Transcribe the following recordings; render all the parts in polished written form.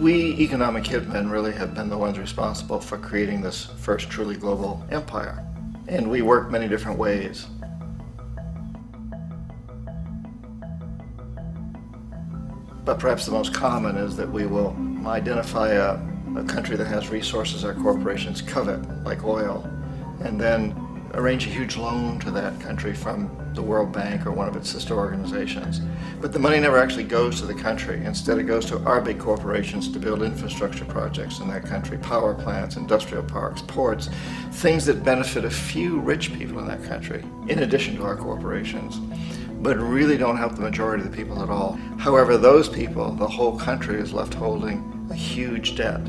We economic hitmen really have been the ones responsible for creating this first truly global empire. And we work many different ways. But perhaps the most common is that we will identify a country that has resources our corporations covet, like oil, and then arrange a huge loan to that country from the World Bank or one of its sister organizations. But the money never actually goes to the country. Instead, it goes to our big corporations to build infrastructure projects in that country, power plants, industrial parks, ports, things that benefit a few rich people in that country, in addition to our corporations, but really don't help the majority of the people at all. However, those people, the whole country is left holding a huge debt.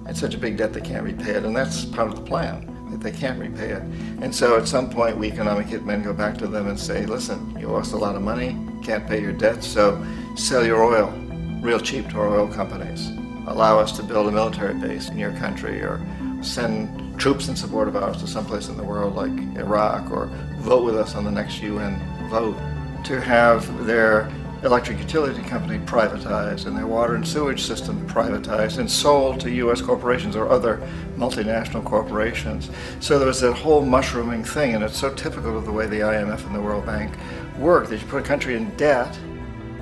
It's such a big debt they can't repay it, and that's part of the plan, that they can't repay it. And so at some point, we economic hitmen go back to them and say, listen, you owe us a lot of money, can't pay your debt, so sell your oil real cheap to our oil companies. Allow us to build a military base in your country, or send troops in support of ours to someplace in the world like Iraq, or vote with us on the next UN vote. To have their electric utility company privatized and their water and sewage system privatized and sold to U.S. corporations or other multinational corporations. So there was that whole mushrooming thing, and it's so typical of the way the IMF and the World Bank work, that you put a country in debt,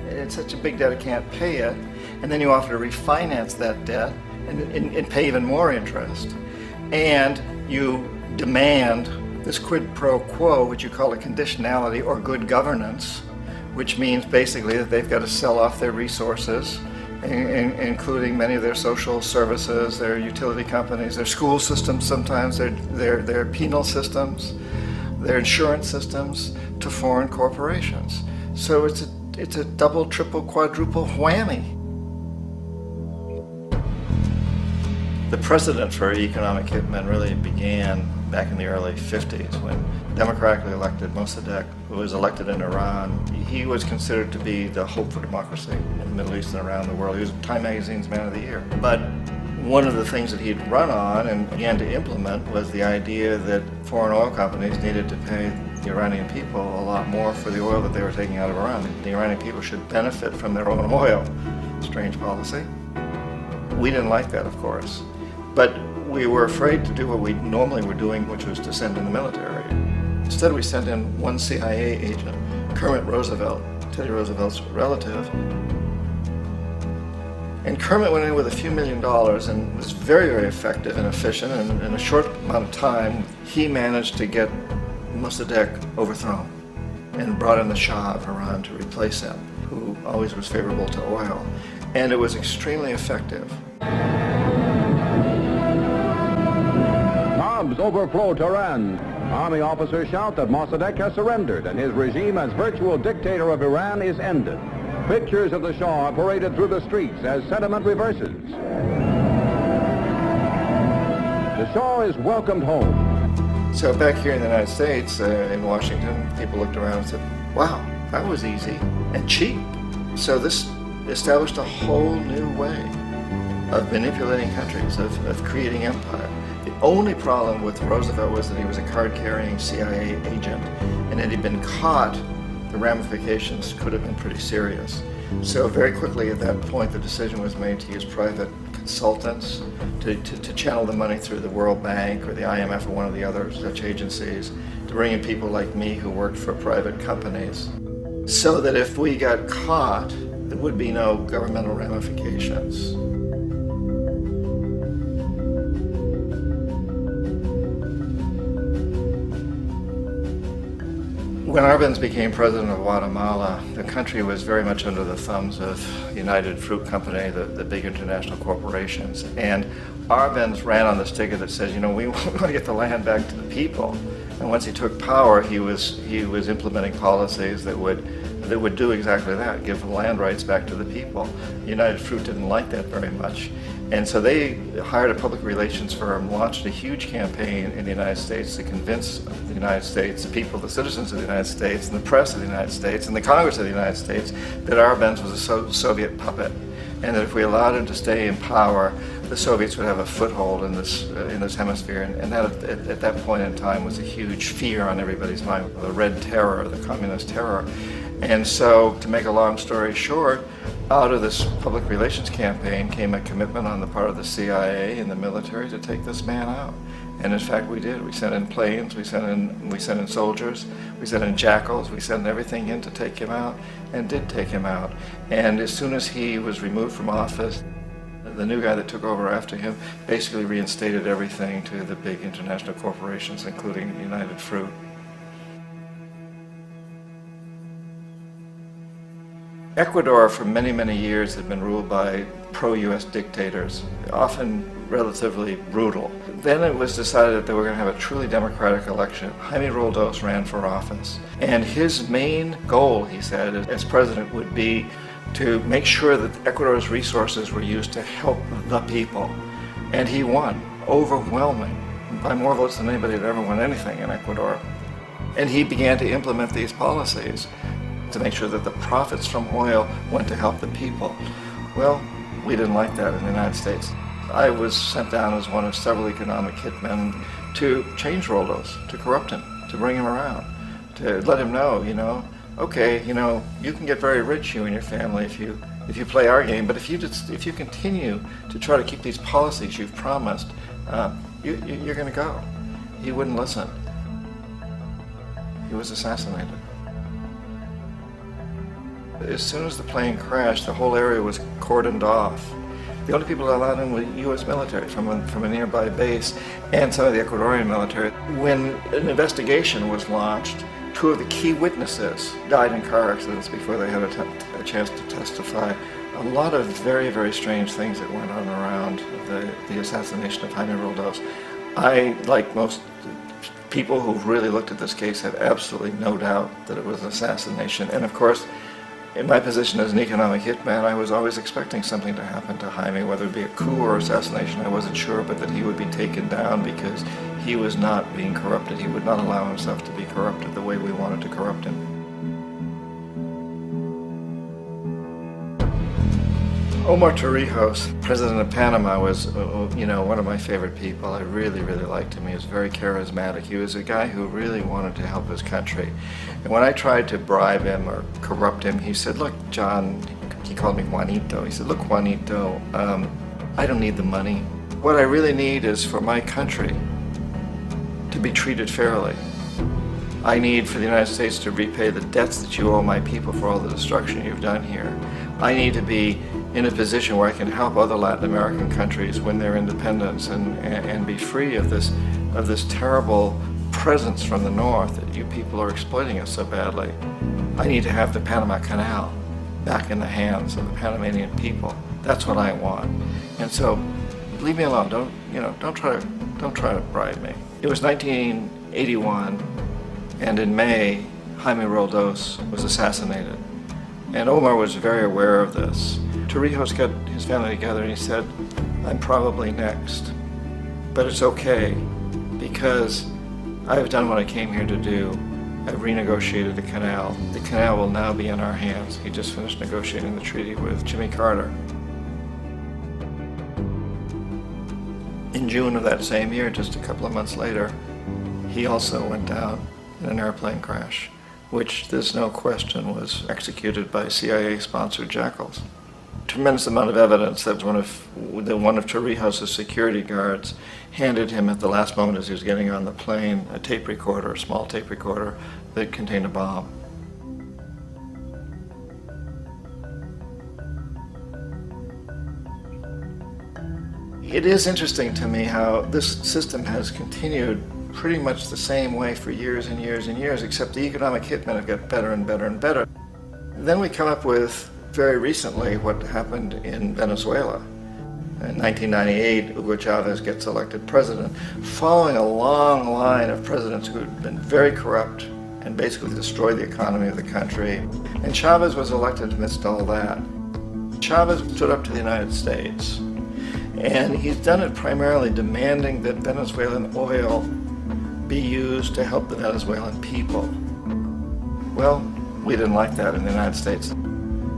it's such a big debt it can't pay it, and then you offer to refinance that debt and pay even more interest. And you demand this quid pro quo, which you call a conditionality or good governance, which means basically that they've got to sell off their resources, including many of their social services, their utility companies, their school systems sometimes, their penal systems, their insurance systems, to foreign corporations. So it's a double, triple, quadruple whammy. The precedent for economic hitmen really began back in the early 50s when democratically elected Mossadegh, who was elected in Iran. He was considered to be the hope for democracy in the Middle East and around the world. He was Time Magazine's Man of the Year. But one of the things that he'd run on and began to implement was the idea that foreign oil companies needed to pay the Iranian people a lot more for the oil that they were taking out of Iran. The Iranian people should benefit from their own oil. Strange policy. We didn't like that, of course. But we were afraid to do what we normally were doing, which was to send in the military. Instead, we sent in one CIA agent, Kermit Roosevelt, Teddy Roosevelt's relative. And Kermit went in with a few $1 million and was very, very effective and efficient. And in a short amount of time, he managed to get Mossadegh overthrown and brought in the Shah of Iran to replace him, who always was favorable to oil. And it was extremely effective. Bombs overflow Tehran. Army officers shout that Mossadegh has surrendered and his regime as virtual dictator of Iran is ended. Pictures of the Shah are paraded through the streets as sentiment reverses. The Shah is welcomed home. So back here in the United States, in Washington, people looked around and said, wow, that was easy and cheap. So this established a whole new way of manipulating countries, of creating empire. The only problem with Roosevelt was that he was a card-carrying CIA agent, and had he been caught, the ramifications could have been pretty serious. So very quickly at that point, the decision was made to use private consultants to channel the money through the World Bank or the IMF or one of the other such agencies, to bring in people like me who worked for private companies, so that if we got caught, there would be no governmental ramifications. When Arbenz became president of Guatemala, the country was very much under the thumbs of United Fruit Company, the big international corporations. And Arbenz ran on this ticket that says, you know, we want to get the land back to the people. And once he took power, he was implementing policies that would do exactly that, give the land rights back to the people. United Fruit didn't like that very much. And so they hired a public relations firm, launched a huge campaign in the United States to convince the United States, the people, the citizens of the United States, and the press of the United States, and the Congress of the United States, that Arbenz was a Soviet puppet, and that if we allowed him to stay in power, the Soviets would have a foothold in this hemisphere. And that, at that point in time, was a huge fear on everybody's mind, the Red Terror, the Communist terror. And so, to make a long story short, out of this public relations campaign came a commitment on the part of the CIA and the military to take this man out. And in fact, we did. We sent in planes, we sent in soldiers, we sent in jackals, we sent everything in to take him out, and did take him out. And as soon as he was removed from office, the new guy that took over after him basically reinstated everything to the big international corporations, including United Fruit. Ecuador for many, many years had been ruled by pro-US dictators, often relatively brutal. Then it was decided that they were going to have a truly democratic election. Jaime Roldos ran for office. And his main goal, he said, as president would be to make sure that Ecuador's resources were used to help the people. And he won, overwhelming, by more votes than anybody had ever won anything in Ecuador. And he began to implement these policies to make sure that the profits from oil went to help the people. Well, we didn't like that in the United States. I was sent down as one of several economic hitmen to change Roldos, to corrupt him, to bring him around, to let him know, okay, you can get very rich, you and your family, if you play our game, but if you continue to try to keep these policies you've promised, you're going to go. He wouldn't listen. He was assassinated. As soon as the plane crashed, the whole area was cordoned off. The only people allowed in were U.S. military from a nearby base and some of the Ecuadorian military. When an investigation was launched, two of the key witnesses died in car accidents before they had a chance to testify. A lot of very, very strange things that went on around the assassination of Jaime Roldos. I, like most people who've really looked at this case, have absolutely no doubt that it was an assassination. And of course, in my position as an economic hitman, I was always expecting something to happen to Jaime, whether it be a coup or assassination, I wasn't sure, but that he would be taken down because he was not being corrupted. He would not allow himself to be corrupted the way we wanted to corrupt him. Omar Torrijos, president of Panama, was one of my favorite people. I really, really liked him. He was very charismatic. He was a guy who really wanted to help his country. And when I tried to bribe him or corrupt him, he said, look, John, he called me Juanito. He said, look, Juanito, I don't need the money. What I really need is for my country to be treated fairly. I need for the United States to repay the debts that you owe my people for all the destruction you've done here. I need to be in a position where I can help other Latin American countries win their independence and be free of this terrible presence from the north that you people are exploiting us so badly. I need to have the Panama Canal back in the hands of the Panamanian people. That's what I want. And so, leave me alone. Don't try to bribe me. It was 1981, and in May, Jaime Roldos was assassinated. And Omar was very aware of this. Torrijos got his family together and he said, I'm probably next, but it's okay because I've done what I came here to do. I've renegotiated the canal. The canal will now be in our hands. He just finished negotiating the treaty with Jimmy Carter. In June of that same year, just a couple of months later, he also went down in an airplane crash, which there's no question was executed by CIA-sponsored jackals. Tremendous amount of evidence that one of Torrijos' security guards handed him at the last moment as he was getting on the plane a tape recorder, a small tape recorder that contained a bomb. It is interesting to me how this system has continued pretty much the same way for years and years and years, except the economic hitmen have got better and better and better. Then we come up with, very recently, what happened in Venezuela. In 1998, Hugo Chavez gets elected president, following a long line of presidents who had been very corrupt and basically destroyed the economy of the country. And Chavez was elected amidst all that. Chavez stood up to the United States, and he's done it primarily demanding that Venezuelan oil be used to help the Venezuelan people. Well, we didn't like that in the United States.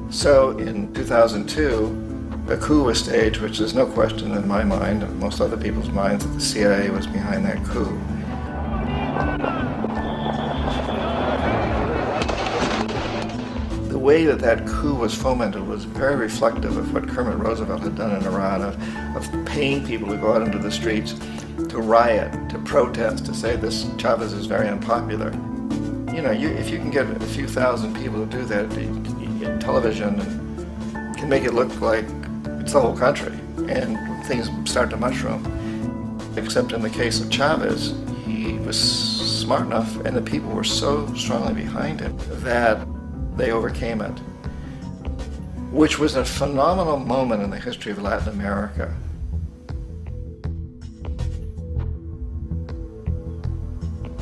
So in 2002, a coup was staged, which there's no question in my mind, and most other people's minds, that the CIA was behind that coup. way that that coup was fomented was very reflective of what Kermit Roosevelt had done in Iran, of paying people to go out into the streets, to riot, to protest, to say this Chavez is very unpopular. You know, if you can get a few thousand people to do that, television can make it look like it's the whole country, and things start to mushroom. Except in the case of Chavez, he was smart enough, and the people were so strongly behind him that they overcame it, which was a phenomenal moment in the history of Latin America.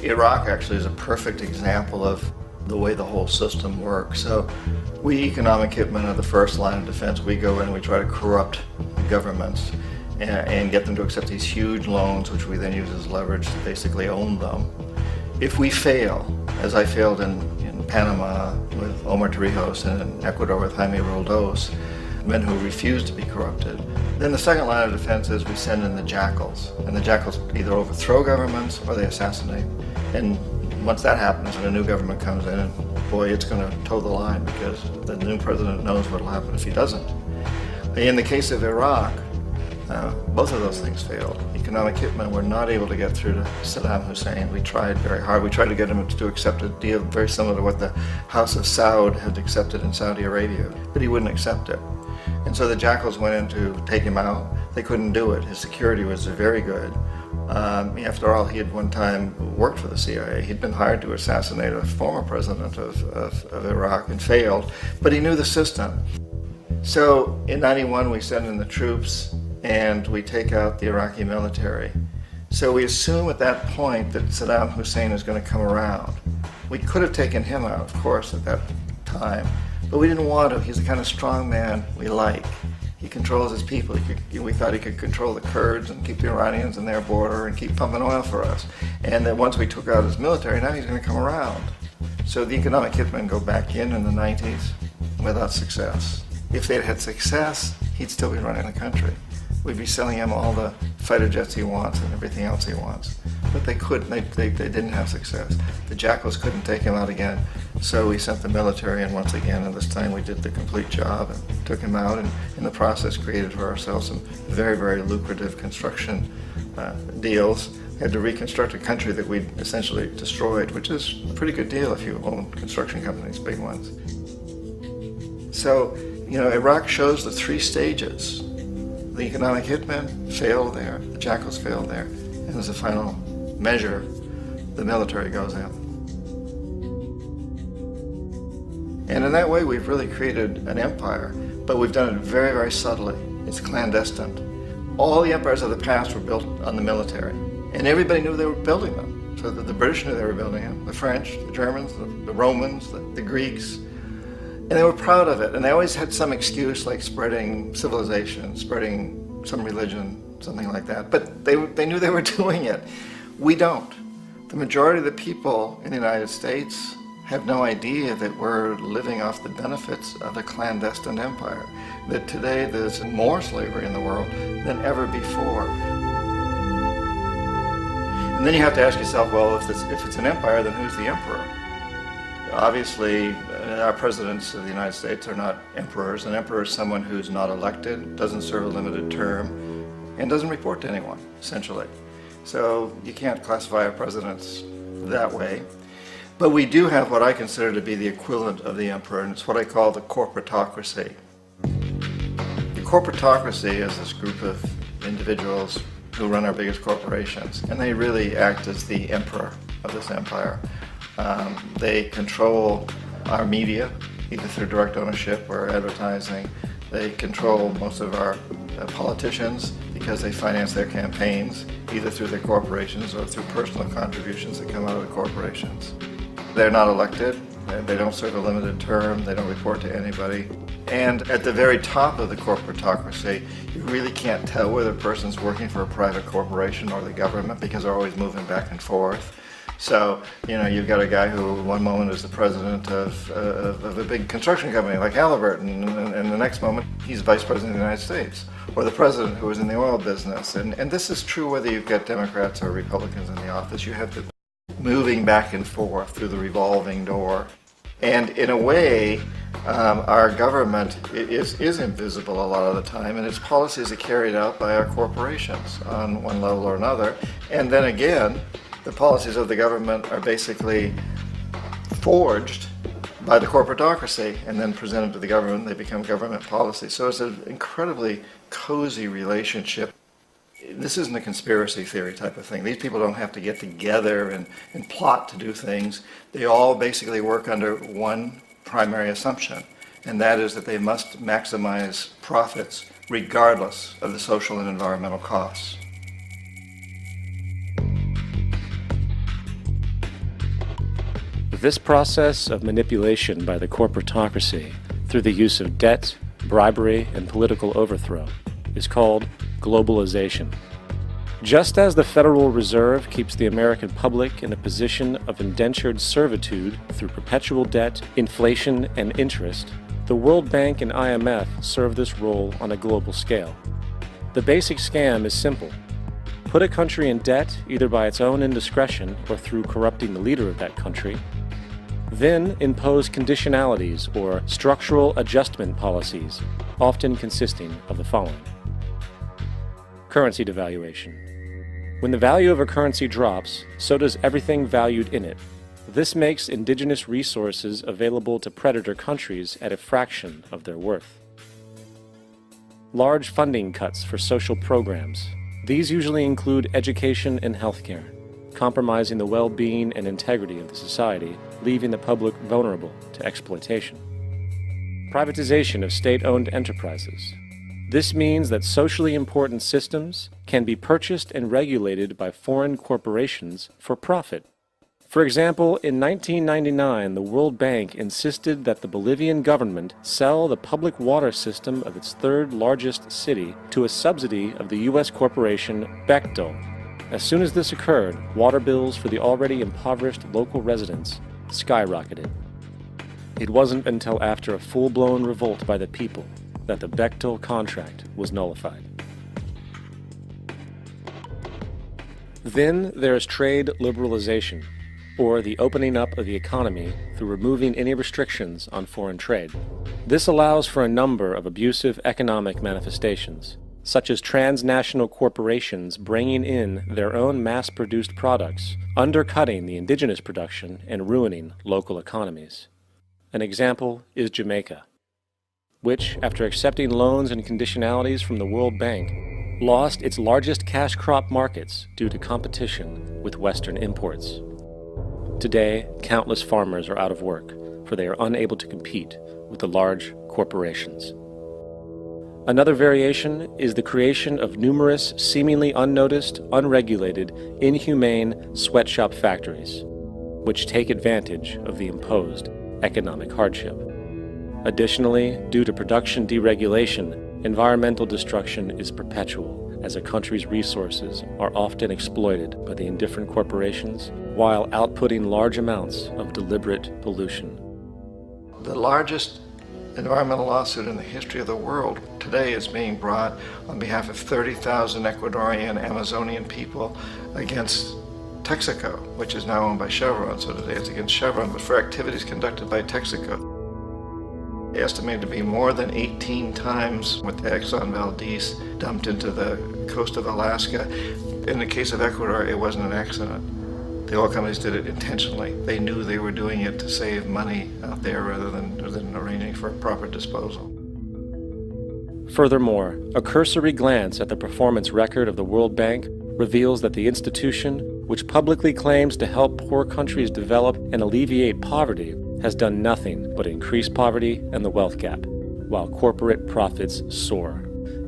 Iraq actually is a perfect example of the way the whole system works. So we economic hitmen are the first line of defense. We go in and we try to corrupt governments and get them to accept these huge loans, which we then use as leverage to basically own them. If we fail, as I failed in Panama with Omar Torrijos and in Ecuador with Jaime Roldos, men who refused to be corrupted, then the second line of defense is we send in the jackals. And the jackals either overthrow governments or they assassinate. And once that happens and a new government comes in, boy, it's going to toe the line because the new president knows what will happen if he doesn't. In the case of Iraq, both of those things failed. Economic hitmen were not able to get through to Saddam Hussein. We tried very hard. We tried to get him to accept a deal very similar to what the House of Saud had accepted in Saudi Arabia, but he wouldn't accept it. And so the jackals went in to take him out. They couldn't do it. His security was very good. After all, he had one time worked for the CIA. He'd been hired to assassinate a former president of Iraq and failed, but he knew the system. So in '91, we send in the troops and we take out the Iraqi military. So we assume at that point that Saddam Hussein is going to come around. We could have taken him out, of course, at that time, but we didn't want to. He's the kind of strong man we like. He controls his people. We thought he could control the Kurds and keep the Iranians in their border and keep pumping oil for us. And that once we took out his military, now he's going to come around. So the economic hitmen go back in the 90s without success. If they'd had success, he'd still be running the country. We'd be selling him all the fighter jets he wants and everything else he wants. But they couldn't, they didn't have success. The jackals couldn't take him out again, so we sent the military in once again, and this time we did the complete job and took him out, and in the process created for ourselves some very, very lucrative construction deals. We had to reconstruct a country that we'd essentially destroyed, which is a pretty good deal if you own construction companies, big ones. So, you know, Iraq shows the three stages. The economic hitmen failed there, the jackals failed there, and as a final measure, the military goes in. And in that way, we've really created an empire, but we've done it very, very subtly. It's clandestine. All the empires of the past were built on the military, and everybody knew they were building them. So that the British knew they were building them, the French, the Germans, the Romans, the Greeks. And they were proud of it, and they always had some excuse like spreading civilization, spreading some religion, something like that. But they knew they were doing it. We don't. The majority of the people in the United States have no idea that we're living off the benefits of a clandestine empire, that today there's more slavery in the world than ever before. And then you have to ask yourself, well, if it's an empire, then who's the emperor? Obviously, our presidents of the United States are not emperors. An emperor is someone who's not elected, doesn't serve a limited term, and doesn't report to anyone, essentially. So you can't classify our presidents that way. But we do have what I consider to be the equivalent of the emperor, and it's what I call the corporatocracy. The corporatocracy is this group of individuals who run our biggest corporations, and they really act as the emperor of this empire. They control our media, either through direct ownership or advertising. They control most of our politicians because they finance their campaigns, either through their corporations or through personal contributions that come out of the corporations. They're not elected, they don't serve a limited term, they don't report to anybody. And at the very top of the corporatocracy, you really can't tell whether a person's working for a private corporation or the government because they're always moving back and forth. So, you know, you've got a guy who one moment is the president of a big construction company like Halliburton, and the next moment he's vice president of the United States, or the president who is in the oil business. And this is true whether you've got Democrats or Republicans in the office. You have to moving back and forth through the revolving door. And in a way, Our government is invisible a lot of the time, and its policies are carried out by our corporations on one level or another. And then again, the policies of the government are basically forged by the corporatocracy and then presented to the government. They become government policy. So it's an incredibly cozy relationship. This isn't a conspiracy theory type of thing. These people don't have to get together and plot to do things. They all basically work under one primary assumption, and that is that they must maximize profits regardless of the social and environmental costs. This process of manipulation by the corporatocracy through the use of debt, bribery, and political overthrow is called globalization. Just as the Federal Reserve keeps the American public in a position of indentured servitude through perpetual debt, inflation, and interest, the World Bank and IMF serve this role on a global scale. The basic scam is simple. Put a country in debt either by its own indiscretion or through corrupting the leader of that country, then impose conditionalities or structural adjustment policies, often consisting of the following. Currency devaluation. When the value of a currency drops, so does everything valued in it. This makes indigenous resources available to predator countries at a fraction of their worth. Large funding cuts for social programs. These usually include education and healthcare, compromising the well-being and integrity of the society, leaving the public vulnerable to exploitation. Privatization of state-owned enterprises. This means that socially important systems can be purchased and regulated by foreign corporations for profit. For example, in 1999, the World Bank insisted that the Bolivian government sell the public water system of its third largest city to a subsidy of the U.S. corporation Bechtel. As soon as this occurred, water bills for the already impoverished local residents skyrocketed. It wasn't until after a full-blown revolt by the people that the Bechtel contract was nullified. Then there is trade liberalization, or the opening up of the economy through removing any restrictions on foreign trade. This allows for a number of abusive economic manifestations, such as transnational corporations bringing in their own mass-produced products, undercutting the indigenous production and ruining local economies. An example is Jamaica, which, after accepting loans and conditionalities from the World Bank, lost its largest cash crop markets due to competition with Western imports. Today, countless farmers are out of work, for they are unable to compete with the large corporations. Another variation is the creation of numerous seemingly unnoticed, unregulated, inhumane sweatshop factories, which take advantage of the imposed economic hardship. Additionally, due to production deregulation, environmental destruction is perpetual, as a country's resources are often exploited by the indifferent corporations while outputting large amounts of deliberate pollution. The largest environmental lawsuit in the history of the world today is being brought on behalf of 30,000 Ecuadorian Amazonian people against Texaco, which is now owned by Chevron. So today it's against Chevron, but for activities conducted by Texaco. Estimated to be more than 18 times what the Exxon Valdez dumped into the coast of Alaska. In the case of Ecuador, it wasn't an accident. The oil companies did it intentionally. They knew they were doing it to save money out there rather than arranging for proper disposal. Furthermore, a cursory glance at the performance record of the World Bank reveals that the institution, which publicly claims to help poor countries develop and alleviate poverty, has done nothing but increase poverty and the wealth gap, while corporate profits soar.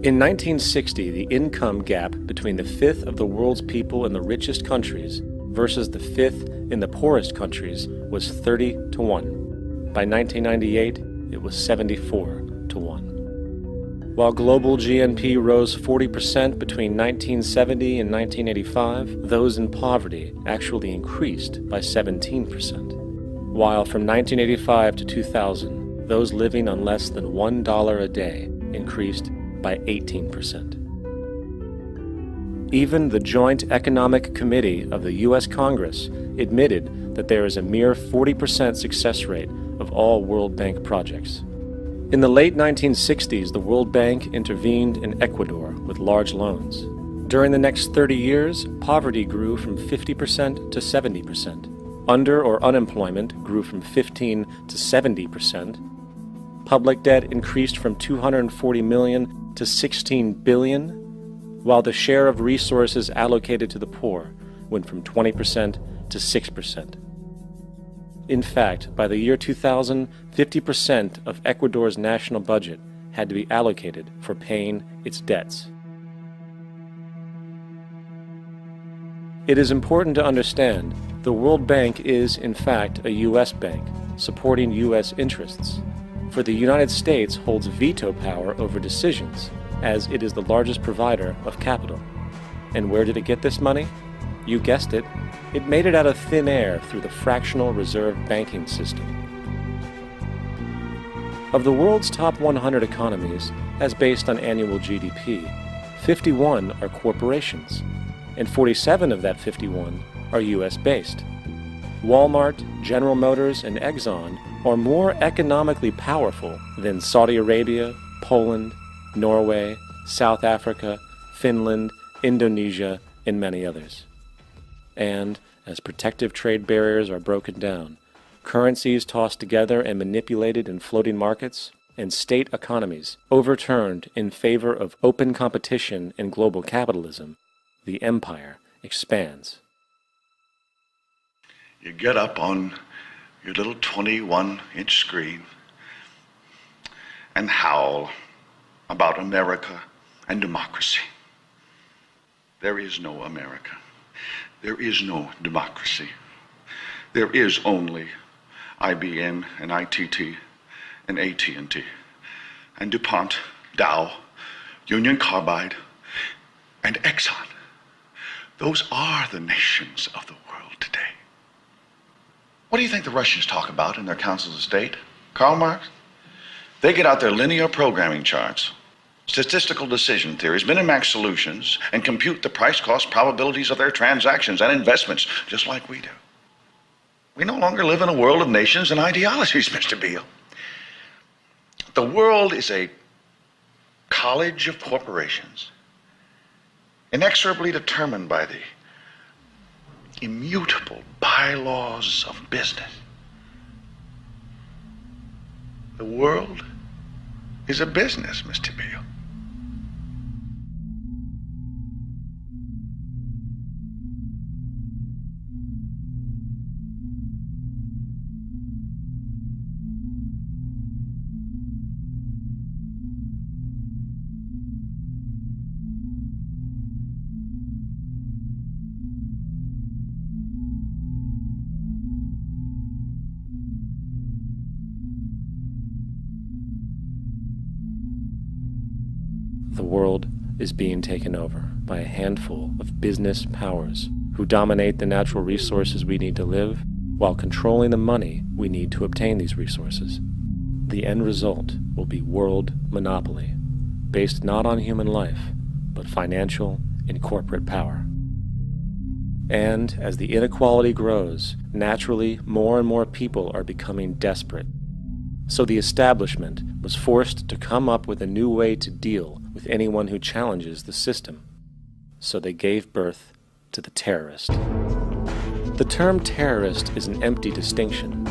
In 1960, the income gap between the fifth of the world's people in the richest countries versus the fifth in the poorest countries was 30 to 1. By 1998, it was 74 to 1. While global GNP rose 40% between 1970 and 1985, those in poverty actually increased by 17%. While from 1985 to 2000, those living on less than $1 a day increased by 18%. Even the Joint Economic Committee of the U.S. Congress admitted that there is a mere 40% success rate of of all World Bank projects. In the late 1960s, the World Bank intervened in Ecuador with large loans. During the next 30 years, poverty grew from 50% to 70%. Under or unemployment grew from 15 to 70%. Public debt increased from 240 million to 16 billion, while the share of resources allocated to the poor went from 20% to 6%. In fact, by the year 2000, 50% of Ecuador's national budget had to be allocated for paying its debts. It is important to understand the World Bank is, in fact, a U.S. bank, supporting U.S. interests. For the United States holds veto power over decisions, as it is the largest provider of capital. And where did it get this money? You guessed it. It made it out of thin air through the fractional reserve banking system. Of the world's top 100 economies, as based on annual GDP, 51 are corporations, and 47 of that 51 are U.S.-based. Walmart, General Motors, and Exxon are more economically powerful than Saudi Arabia, Poland, Norway, South Africa, Finland, Indonesia, and many others. And as protective trade barriers are broken down, currencies tossed together and manipulated in floating markets, and state economies overturned in favor of open competition and global capitalism, the empire expands. You get up on your little 21-inch screen and howl about America and democracy. There is no America. There is no democracy. There is only IBM and ITT and AT&T and DuPont, Dow, Union Carbide, and Exxon. Those are the nations of the world today. What do you think the Russians talk about in their councils of state? Karl Marx? They get out their linear programming charts, statistical decision theories, Minimax solutions, and compute the price-cost probabilities of their transactions and investments, just like we do. We no longer live in a world of nations and ideologies, Mr. Beale. The world is a college of corporations, inexorably determined by the immutable bylaws of business. The world is a business, Mr. Beale. The world is being taken over by a handful of business powers who dominate the natural resources we need to live while controlling the money we need to obtain these resources. The end result will be world monopoly, based not on human life, but financial and corporate power. And as the inequality grows, naturally more and more people are becoming desperate. So the establishment was forced to come up with a new way to deal with anyone who challenges the system. So they gave birth to the terrorist. The term terrorist is an empty distinction,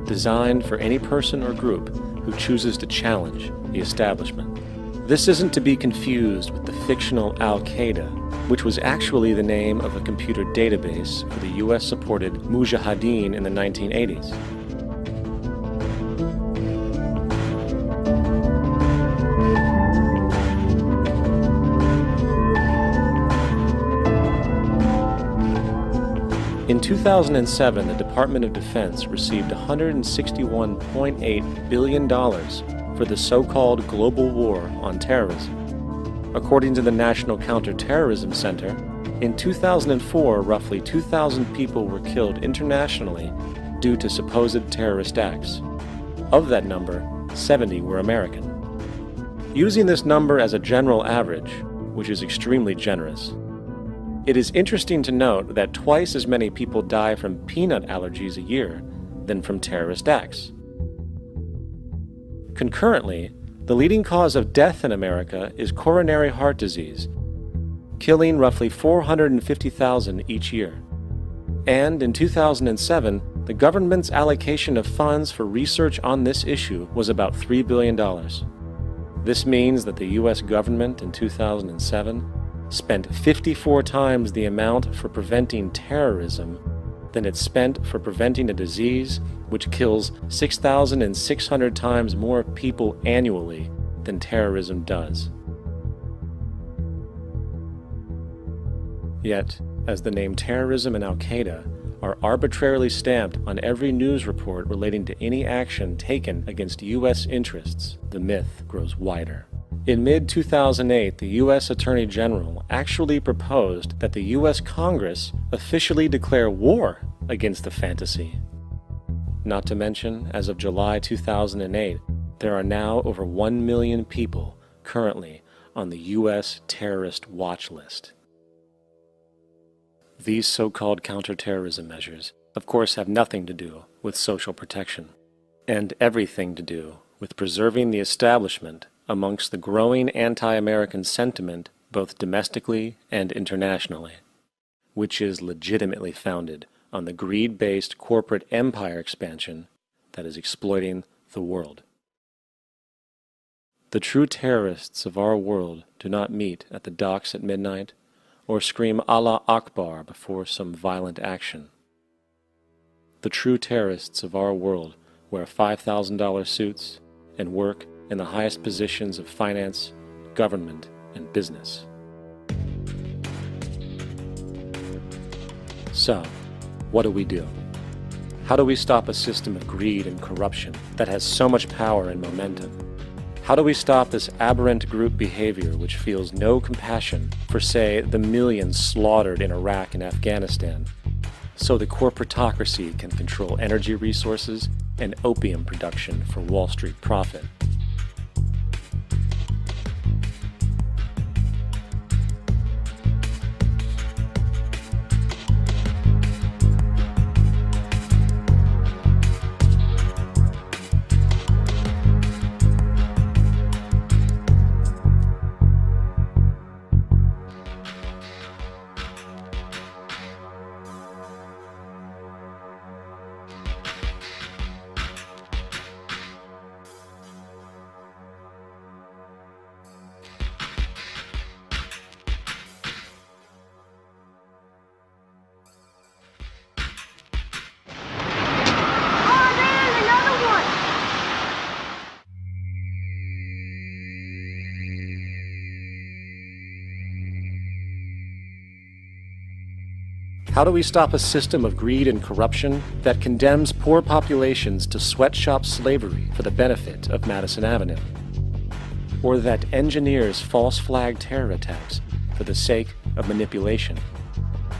designed for any person or group who chooses to challenge the establishment. This isn't to be confused with the fictional Al-Qaeda, which was actually the name of a computer database for the US-supported Mujahideen in the 1980s. In 2007, the Department of Defense received $161.8 billion for the so-called global war on terrorism. According to the National Counterterrorism Center, in 2004, roughly 2,000 people were killed internationally due to supposed terrorist acts. Of that number, 70 were American. Using this number as a general average, which is extremely generous, it is interesting to note that twice as many people die from peanut allergies a year than from terrorist acts. Concurrently, the leading cause of death in America is coronary heart disease, killing roughly 450,000 each year. And in 2007, the government's allocation of funds for research on this issue was about $3 billion. This means that the U.S. government in 2007 spent 54 times the amount for preventing terrorism than it spent for preventing a disease which kills 6,600 times more people annually than terrorism does. Yet, as the name terrorism and Al-Qaeda are arbitrarily stamped on every news report relating to any action taken against U.S. interests, the myth grows wider. In mid-2008, the U.S. Attorney General actually proposed that the U.S. Congress officially declare war against the fantasy. Not to mention, as of July 2008, there are now over 1 million people currently on the U.S. terrorist watch list. These so-called counterterrorism measures, of course, have nothing to do with social protection, and everything to do with preserving the establishment amongst the growing anti-American sentiment both domestically and internationally, which is legitimately founded on the greed-based corporate empire expansion that is exploiting the world. The true terrorists of our world do not meet at the docks at midnight or scream Allah Akbar before some violent action. The true terrorists of our world wear $5,000 suits and work in the highest positions of finance, government, and business. So, what do? How do we stop a system of greed and corruption that has so much power and momentum? How do we stop this aberrant group behavior which feels no compassion for, say, the millions slaughtered in Iraq and Afghanistan, so the corporatocracy can control energy resources and opium production for Wall Street profit? How do we stop a system of greed and corruption that condemns poor populations to sweatshop slavery for the benefit of Madison Avenue? Or that engineers false flag terror attacks for the sake of manipulation?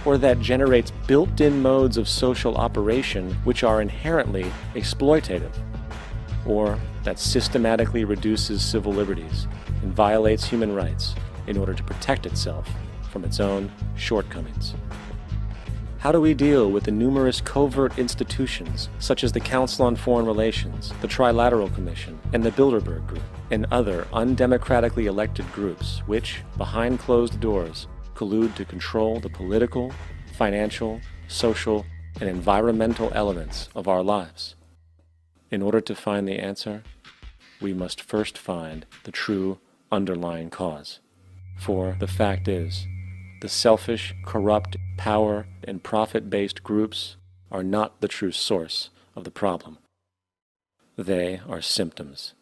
Or that generates built-in modes of social operation which are inherently exploitative? Or that systematically reduces civil liberties and violates human rights in order to protect itself from its own shortcomings? How do we deal with the numerous covert institutions, such as the Council on Foreign Relations, the Trilateral Commission, and the Bilderberg Group, and other undemocratically elected groups which, behind closed doors, collude to control the political, financial, social, and environmental elements of our lives? In order to find the answer, we must first find the true underlying cause. For the fact is, the selfish, corrupt, power, and profit-based groups are not the true source of the problem. They are symptoms.